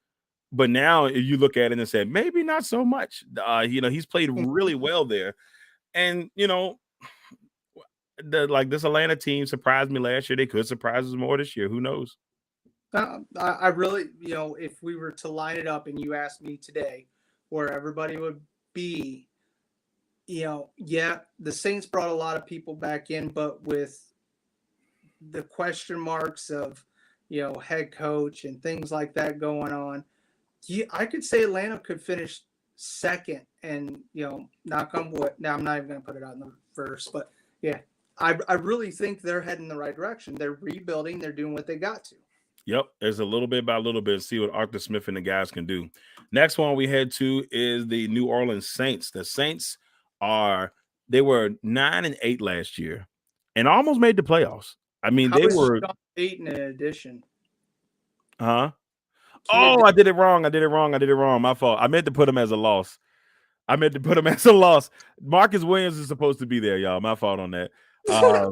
But now you look at it and said, maybe not so much. He's played really well there. And, this Atlanta team surprised me last year. They could surprise us more this year. Who knows? I really, if we were to line it up and you asked me today where everybody would be, the Saints brought a lot of people back in, but with the question marks of, head coach and things like that going on, I could say Atlanta could finish second and, knock on wood. Now, I'm not even going to put it out in the verse, but I really think they're heading the right direction. They're rebuilding. They're doing what they got to. Yep. There's a little bit by little bit. See what Arthur Smith and the guys can do. Next one we head to is the New Orleans Saints. The Saints they were 9-8 last year and almost made the playoffs. I mean, they were 8 in addition. Huh? Oh, I did it wrong. My fault. I meant to put him as a loss. Marcus Williams is supposed to be there, y'all. My fault on that. I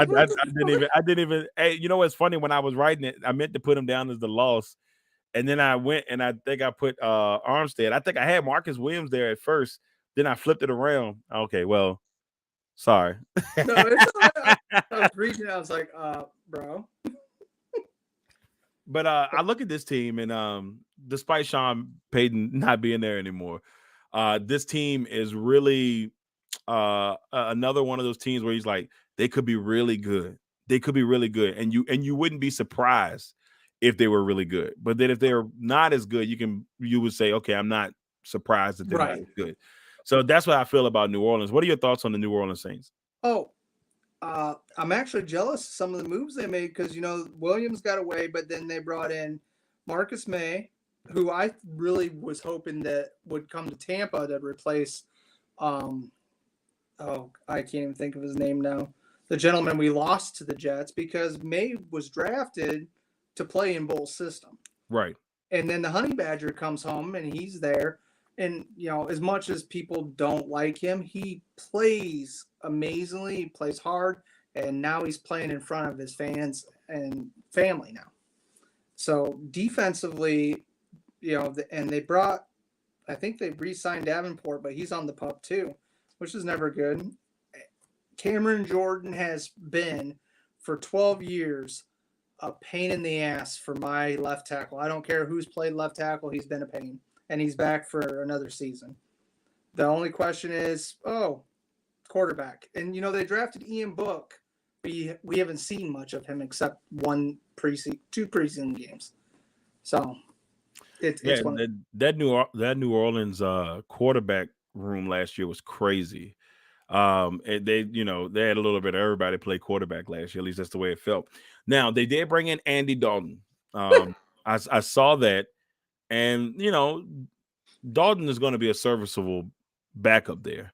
didn't even. Hey, you know what's funny? When I was writing it, I meant to put him down as the loss, and then I went and I think I put Armstead. I think I had Marcus Williams there at first. Then I flipped it around. Okay, well, sorry. No, it's all right. I was reading. I was like, bro. But I look at this team, and despite Sean Payton not being there anymore, this team is really another one of those teams where he's like, they could be really good. And you wouldn't be surprised if they were really good. But then if they're not as good, you would say, okay, I'm not surprised that they're not as good. So that's what I feel about New Orleans. What are your thoughts on the New Orleans Saints? Oh, I'm actually jealous of some of the moves they made because, Williams got away, but then they brought in Marcus May, who I really was hoping that would come to Tampa to replace I can't even think of his name now. The gentleman we lost to the Jets because May was drafted to play in Bull's system. Right. And then the Honey Badger comes home and he's there. And, as much as people don't like him, he plays amazingly. He plays hard. And now he's playing in front of his fans and family now. So defensively, and they brought, I think they re-signed Davenport, but he's on the pup too, which is never good. Cameron Jordan has been for 12 years a pain in the ass for my left tackle. I don't care who's played left tackle. He's been a pain. And he's back for another season. The only question is, quarterback. And, they drafted Ian Book. We haven't seen much of him except two preseason games. So it's that New Orleans quarterback room last year was crazy. They had a little bit of everybody play quarterback last year. At least that's the way it felt. Now they did bring in Andy Dalton. I saw that. And, Dalton is going to be a serviceable backup there.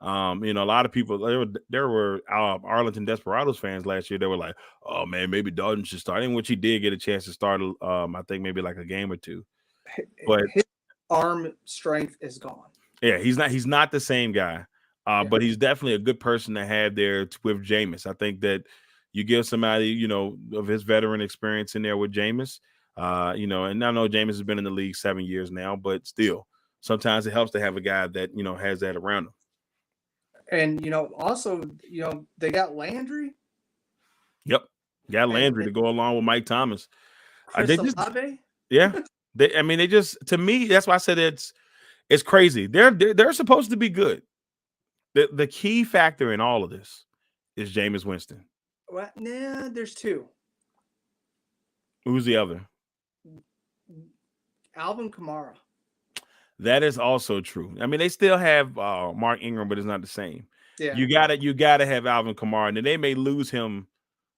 A lot of people, there were Arlington Desperados fans last year. They were like, oh, man, maybe Dalton should start. In which he did get a chance to start, I think maybe like a game or two. But his arm strength is gone. Yeah, he's not the same guy. But he's definitely a good person to have there with Jameis. I think that you give somebody, of his veteran experience in there with Jameis. And I know Jameis has been in the league 7 years now, but still, sometimes it helps to have a guy that, has that around him. And, also, they got Landry. Yep. Got Landry to go along with Mike Thomas. Yeah. To me, that's why I said it's crazy. They're supposed to be good. The key factor in all of this is Jameis Winston. Well, there's two. Who's the other? Alvin Kamara. That is also true. They still have Mark Ingram, but it's not the same. Yeah. You gotta have Alvin Kamara, and they may lose him.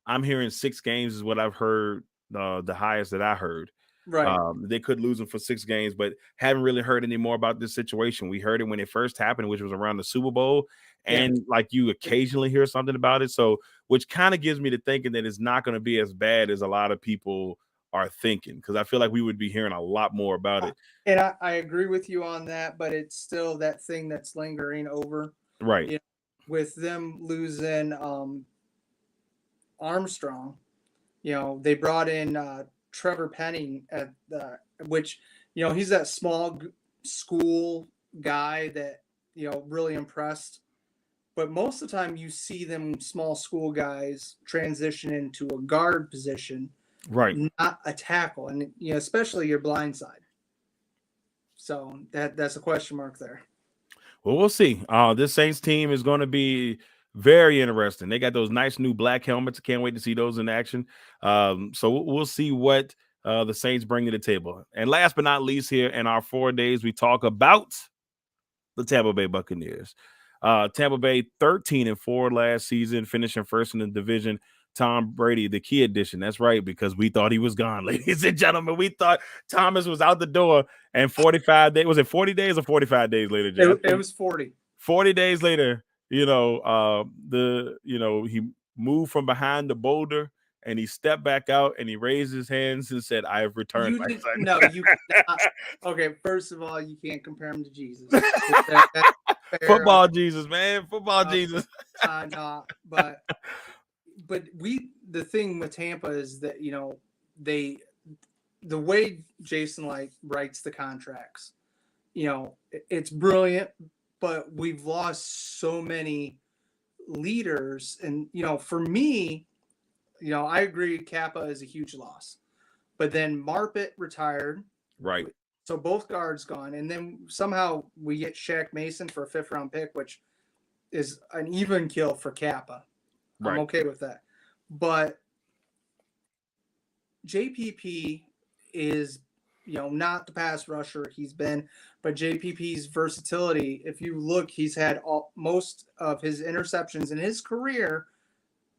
I'm hearing 6 games is what I've heard. The highest that I heard. Right. They could lose him for 6 games, but haven't really heard any more about this situation. We heard it when it first happened, which was around the Super Bowl, and you occasionally hear something about it. So, which kind of gives me to thinking that it's not going to be as bad as a lot of people are thinking, because I feel like we would be hearing a lot more about it. And I agree with you on that, but it's still that thing that's lingering over. Right. With them losing Armstrong, they brought in Trevor Penning which, he's that small school guy that, really impressed. But most of the time you see them small school guys transition into a guard position. Right. Not a tackle, and especially your blind side. So that's a question mark there. Well, we'll see. This Saints team is going to be very interesting. They got those nice new black helmets. Can't wait to see those in action. So we'll see what the Saints bring to the table. And last but not least, here in our 4 days, we talk about the Tampa Bay Buccaneers. Tampa Bay 13-4 last season, finishing first in the division. Tom Brady, the key addition. That's right, because we thought he was gone, ladies and gentlemen. We thought Thomas was out the door, and 45 days, was it 40 days or 45 days later, Jeff? It was 40. 40 days later, he moved from behind the boulder and he stepped back out and he raised his hands and said, "I have returned, my son." No, you cannot. Okay, first of all, you can't compare him to Jesus. Football Jesus, man. Football Jesus. No, but the thing with Tampa is that, the way Jason writes the contracts, it's brilliant, but we've lost so many leaders. And, for me, I agree Kappa is a huge loss, but then Marpet retired. Right. So both guards gone. And then somehow we get Shaq Mason for a 5th round pick, which is an even kill for Kappa. Right. I'm okay with that. But JPP is, not the pass rusher he's been, but JPP's versatility, if you look, he's had most of his interceptions in his career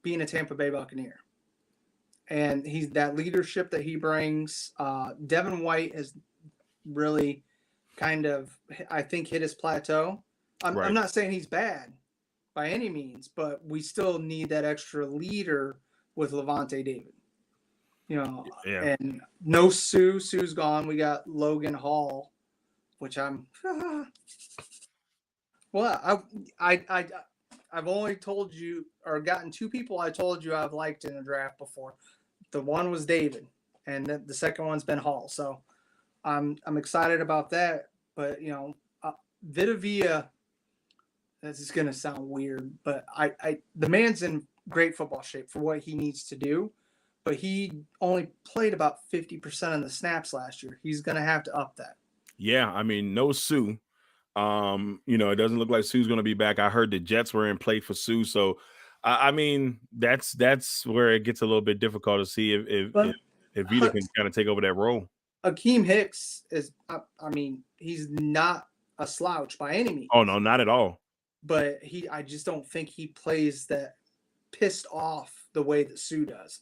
being a Tampa Bay Buccaneer. And he's that leadership that he brings. Devin White has really kind of, I think, hit his plateau. I'm not saying he's bad by any means, but we still need that extra leader with Levante David. And no Sue. Sue's gone. We got Logan Hall, which I'm. Well, I've only told you or gotten 2 people I told you I've liked in a draft before. The one was David, and the second one's been Hall. So I'm excited about that. But Vita Vea. This is gonna sound weird, but the man's in great football shape for what he needs to do. But he only played about 50% of the snaps last year. He's going to have to up that. Yeah, I mean, no Sue. It doesn't look like Sue's going to be back. I heard the Jets were in play for Sue. So, I mean, that's where it gets a little bit difficult to see if Vita can kind of take over that role. Akeem Hicks is, he's not a slouch by any means. Oh, no, not at all. But I just don't think he plays that pissed off the way that Sue does.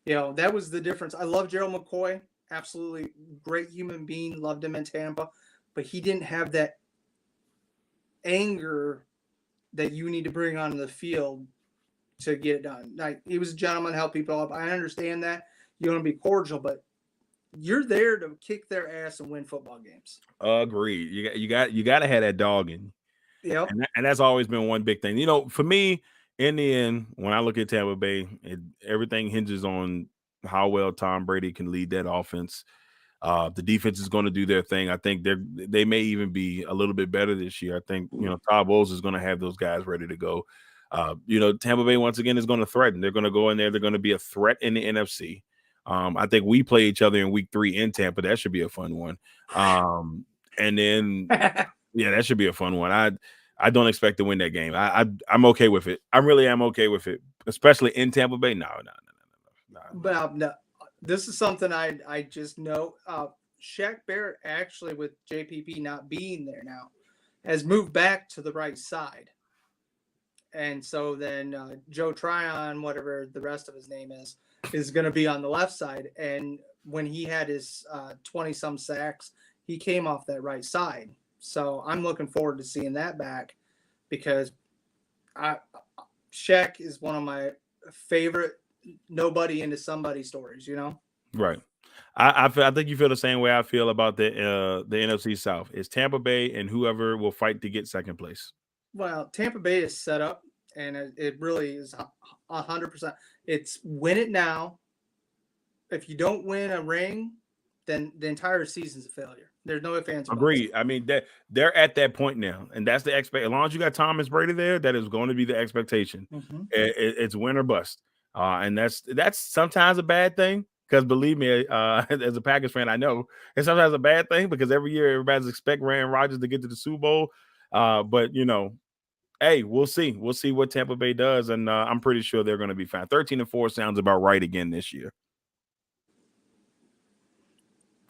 That was the difference. I love Gerald McCoy. Absolutely great human being. Loved him in Tampa. But he didn't have that anger that you need to bring onto the field to get it done. He was a gentleman, help people up. I understand that. You want to be cordial, but you're there to kick their ass and win football games. Agreed. You got to have that dog in. Yeah. And that's always been one big thing. For me, in the end, when I look at Tampa Bay, everything hinges on how well Tom Brady can lead that offense. The defense is going to do their thing. I think they may even be a little bit better this year. I think, Todd Bowles is going to have those guys ready to go. Tampa Bay, once again, is going to threaten. They're going to go in there. They're going to be a threat in the NFC. I think we play each other in week 3 in Tampa. That should be a fun one. And then, yeah, that should be a fun one. I don't expect to win that game. I'm okay with it. I really am okay with it, especially in Tampa Bay. No. Well, no, this is something I just know. Shaq Barrett, actually, with JPP not being there now, has moved back to the right side. And so then Joe Tryon, whatever the rest of his name is going to be on the left side. And when he had his 20-some sacks, he came off that right side. So I'm looking forward to seeing that back because Shaq is one of my favorite nobody into somebody stories, Right. I think you feel the same way I feel about the NFC South. It's Tampa Bay and whoever will fight to get second place. Well, Tampa Bay is set up, and it really is 100%. It's win it now. If you don't win a ring, then the entire season's a failure. There's no ifs, ands, or buts. Agreed. I mean, they're at that point now, and that's the expect. As long as you got Thomas Brady there, that is going to be the expectation. Mm-hmm. It's win or bust, and that's sometimes a bad thing because believe me, as a Packers fan, I know it's sometimes a bad thing because every year everybody's expect Aaron Rodgers to get to the Super Bowl, but hey, we'll see. We'll see what Tampa Bay does, and I'm pretty sure they're going to be fine. 13-4 sounds about right again this year.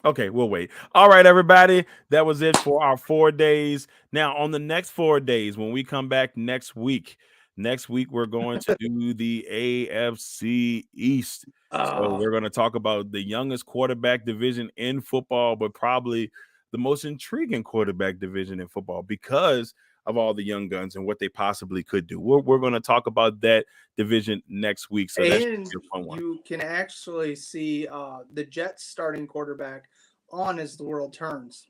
Okay, we'll wait. All right, everybody. That was it for our 4 days. Now, on the next 4 days, when we come back next week, we're going to do the AFC East. So we're going to talk about the youngest quarterback division in football, but probably the most intriguing quarterback division in football because of all the young guns and what they possibly could do. We're going to talk about that division next week. So that's a fun one. You can actually see the Jets starting quarterback on as the world turns.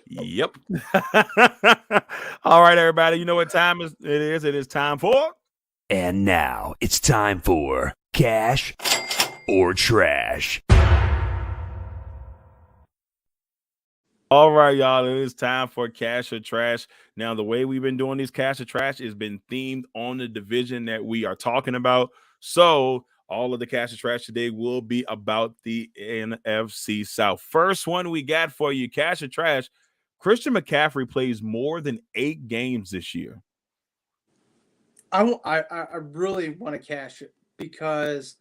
Yep. All right, everybody. You know what time it is? It is time for. And now it's time for Cash or Trash. All right, y'all. It is time for Cash or Trash. Now, the way we've been doing these Cash or Trash has been themed on the division that we are talking about. So all of the Cash or Trash today will be about the NFC South. First one we got for you, Cash or Trash. Christian McCaffrey plays more than 8 games this year. I really want to cash it because,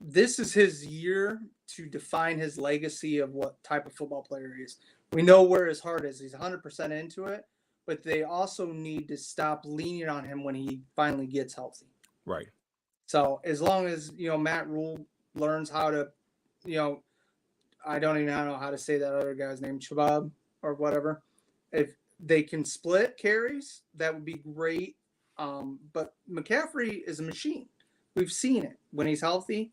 this is his year to define his legacy of what type of football player he is. We know where his heart is. He's 100% into it, but they also need to stop leaning on him when he finally gets healthy. Right. So as long as, Matt Rule learns how to, I don't even know how to say that other guy's name, Chabab or whatever. If they can split carries, that would be great. But McCaffrey is a machine. We've seen it when he's healthy,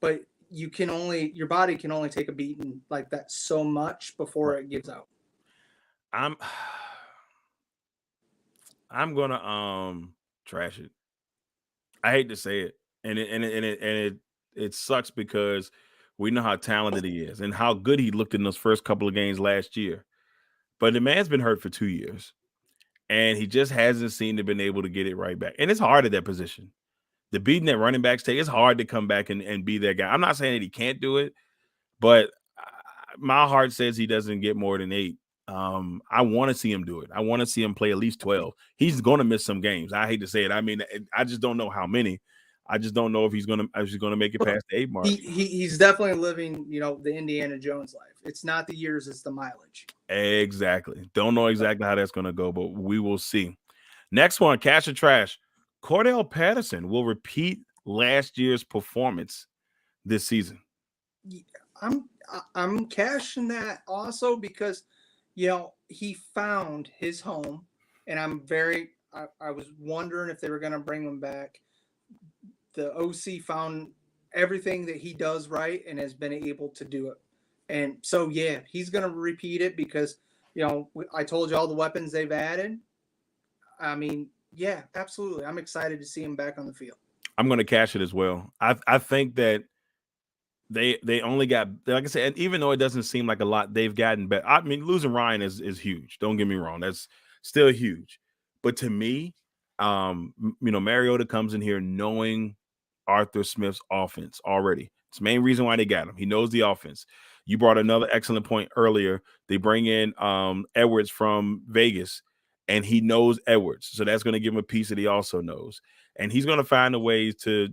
but your body can only take a beating like that so much before it gives out. I'm gonna trash it. I hate to say it, and it sucks because we know how talented he is and how good he looked in those first couple of games last year. But the man's been hurt for 2 years, and he just hasn't seemed to been able to get it right back. And it's hard at that position. The beating that running backs take, it's hard to come back and be that guy. I'm not saying that he can't do it, but my heart says he doesn't get more than 8. I want to see him do it. I want to see him play at least 12. He's going to miss some games. I hate to say it. I mean, I just don't know how many. I just don't know if he's going to make it past the 8 mark. He's definitely living, the Indiana Jones life. It's not the years, it's the mileage. Exactly. Don't know exactly how that's going to go, but we will see. Next one, Cash or Trash. Cordell Patterson will repeat last year's performance this season. I'm cashing that also because, he found his home, and I was wondering if they were going to bring him back. The OC found everything that he does right and has been able to do it. And so, yeah, he's going to repeat it because, I told you all the weapons they've added. I mean, yeah, absolutely. I'm excited to see him back on the field. I'm going to cash it as well. I think that they only got, like I said, and even though it doesn't seem like a lot, they've gotten better. I mean, losing Ryan is huge. Don't get me wrong. That's still huge. But to me, Mariota comes in here knowing Arthur Smith's offense already. It's the main reason why they got him. He knows the offense. You brought another excellent point earlier. They bring in Edwards from Vegas, and he knows Edwards. So that's going to give him a piece that he also knows. And he's going to find a way to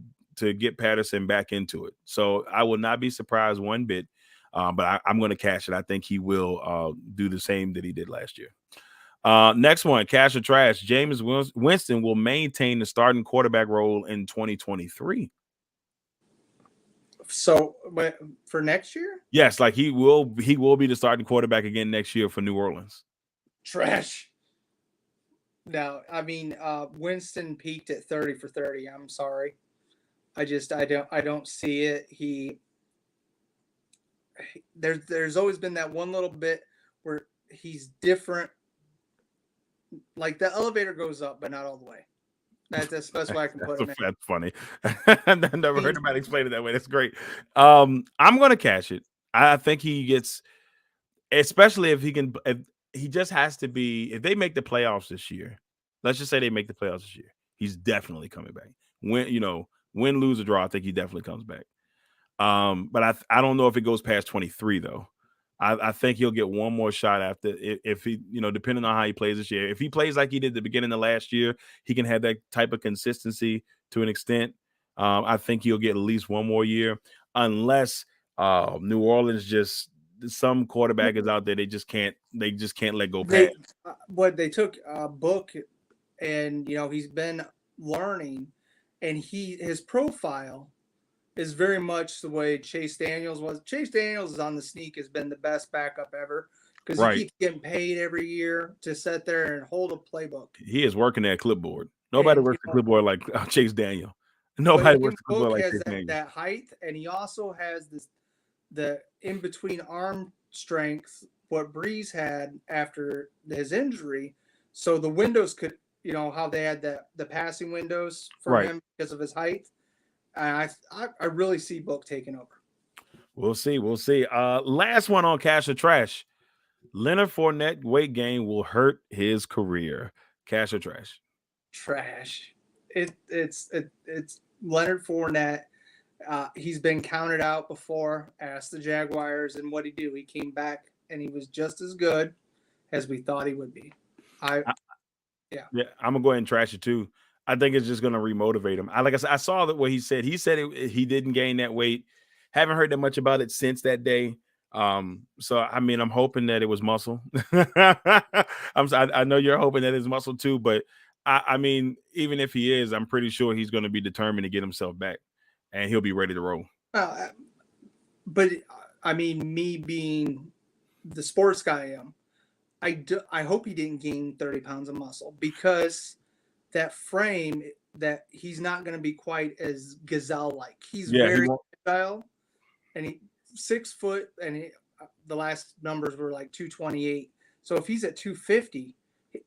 get Patterson back into it. So I will not be surprised one bit, but I'm going to cash it. I think he will do the same that he did last year. Next one, Cash or Trash. Jameis Winston will maintain the starting quarterback role in 2023. So for next year? Yes, like he will be the starting quarterback again next year for New Orleans. Trash. No, I mean Winston peaked at 30 for 30. I'm sorry. I don't see it. There's always been that one little bit where he's different. Like the elevator goes up, but not all the way. That's the best way I can put it. That's funny. I've never heard anybody explain it that way. That's great. I'm going to cash it. I think he gets, especially if he can. If he just has to be. If they make the playoffs this year, let's just say they make the playoffs this year, he's definitely coming back. Win, lose, or draw, I think he definitely comes back. But I don't know if it goes past 23 though. I think he'll get one more shot after if he, depending on how he plays this year. If he plays like he did at the beginning of last year, he can have that type of consistency to an extent. I think he'll get at least one more year, unless New Orleans just some quarterback is out there they just can't let go past. They took a book, and he's been learning, and his profile is very much the way Chase Daniels was. Chase Daniels is on the sneak, has been the best backup ever. because he keeps getting paid every year to sit there and hold a playbook. He is working that clipboard. Nobody works the clipboard like Chase Daniel. Nobody works the clipboard like Chase Daniel. That height, and he also has the in between arm strength. What Breeze had after his injury, so the windows could, how they had the passing windows for him because of his height. I really see Book taking over. We'll see. Last one on Cash or Trash. Leonard Fournette weight gain will hurt his career. Cash or trash? Trash. It's Leonard Fournette. He's been counted out before. Ask the Jaguars, and what he do? He came back and he was just as good as we thought he would be. I'm gonna go ahead and trash it too. I think it's just gonna remotivate him. I saw that what he said. He said he didn't gain that weight. Haven't heard that much about it since that day. So I'm hoping that it was muscle. I know you're hoping that it's muscle too, but even if he is, I'm pretty sure he's going to be determined to get himself back, and he'll be ready to roll. But me being the sports guy I hope he didn't gain 30 pounds of muscle, because that frame, that he's not going to be quite as gazelle-like. He's very agile, and he 6 foot, and the last numbers were like 228. So if he's at 250,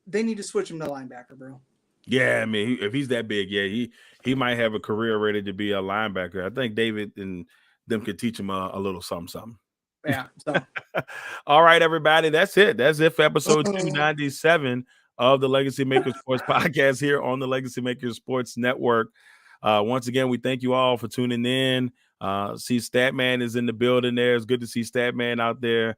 they need to switch him to linebacker, bro. Yeah, if he's that big, he might have a career ready to be a linebacker. I think David and them could teach him a little something. Yeah. So. All right, everybody. That's it. That's it for episode 297 of the LegacyMaker Sports Podcast here on the LegacyMaker Sports Network. Once again, we thank you all for tuning in. See Statman is in the building there. It's good to see Statman out there,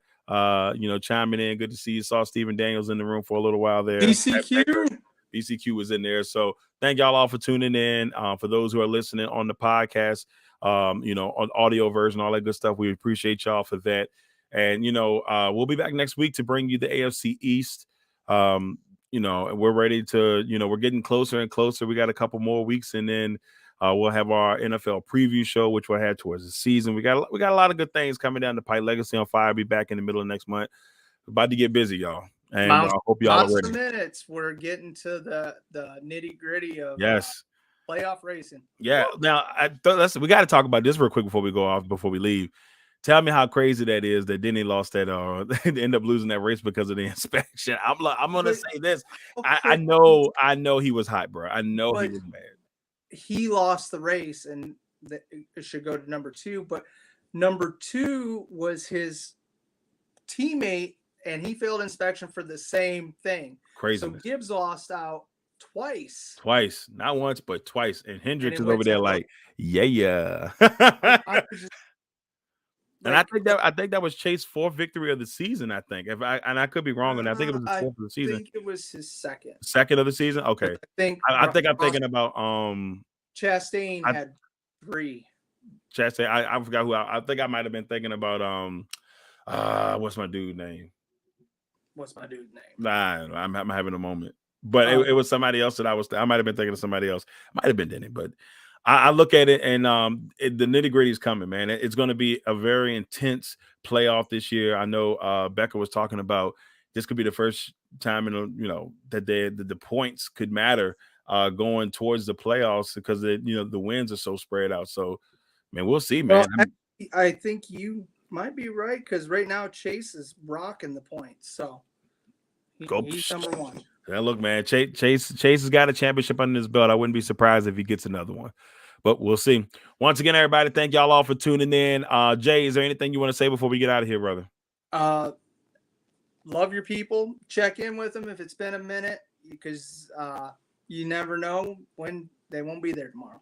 chiming in. Good to see you. Saw Stephen Daniels in the room for a little while there. BCQ was in there. So thank y'all all for tuning in. For those who are listening on the podcast, on audio version, all that good stuff, we appreciate y'all for that. And, we'll be back next week to bring you the AFC East. And we're ready to, we're getting closer and closer. We got a couple more weeks, and then we'll have our NFL preview show, which we'll have towards the season. We got a lot of good things coming down the pipe. Legacy on Fire be back in the middle of next month. We're about to get busy, y'all. And I hope y'all are ready. Minutes. We're getting to the nitty gritty of playoff racing. Yeah. Now we got to talk about this real quick before we leave. Tell me how crazy that is that Denny lost that they end up losing that race because of the inspection. I'm gonna say this. I know he was hot, bro. I know he was mad. He lost the race, and it should go to number 2. But number 2 was his teammate, and he failed inspection for the same thing. Crazy. So Gibbs lost out twice. Not once, but twice. And Hendricks is over there like, yeah. And I think that was Chase's 4th victory of the season. I think, I could be wrong, and I think it was his 4th of the season. I think it was his second. Second of the season. Okay. I think I'm thinking about Chastain had 3. Chastain. I forgot who. I think I might have been thinking about what's my dude's name? Nah, I'm having a moment, but it was somebody else that I might have been thinking of somebody else. Might have been Denny, but. I look at it, and the nitty-gritty is coming, man. It's going to be a very intense playoff this year. I know Becca was talking about this could be the first time that the points could matter going towards the playoffs, because the wins are so spread out. So, man, we'll see, man. Well, I think you might be right, because right now Chase is rocking the points, so he's number 1. Yeah, look, man, Chase has got a championship under his belt. I wouldn't be surprised if he gets another one, but we'll see. Once again, everybody, thank y'all all for tuning in. Jay, is there anything you want to say before we get out of here, brother? Love your people. Check in with them if it's been a minute, because you never know when they won't be there tomorrow.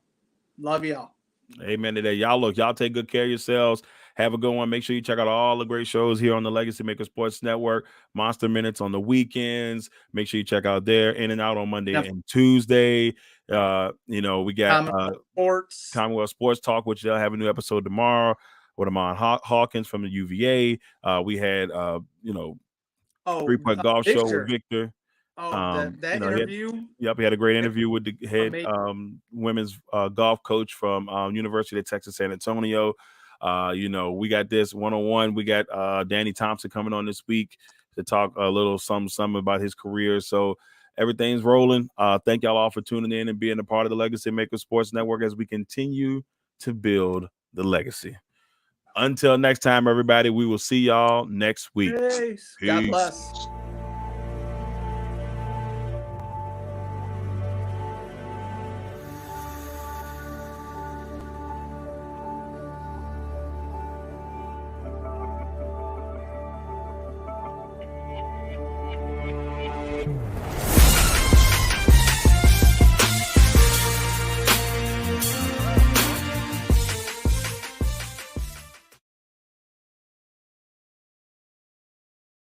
Love y'all. Amen to that. Y'all take good care of yourselves. Have a good one. Make sure you check out all the great shows here on the LegacyMaker Sports Network. Monster Minutes on the weekends. Make sure you check out there. In and Out on Monday and Tuesday. We got Commonwealth Sports Talk, which they'll have a new episode tomorrow with Amon Hawkins from the UVA. We had 3-Putt Golf Show with Victor. Interview. He had a great interview with the head women's golf coach from University of Texas San Antonio. We got this one-on-one. We got Danny Thompson coming on this week. to talk a little something about his career. So everything's rolling. Thank y'all all for tuning in and being a part of the LegacyMaker Sports Network as we continue to build the legacy. Until next time, everybody, we will see y'all next week. Peace. God bless.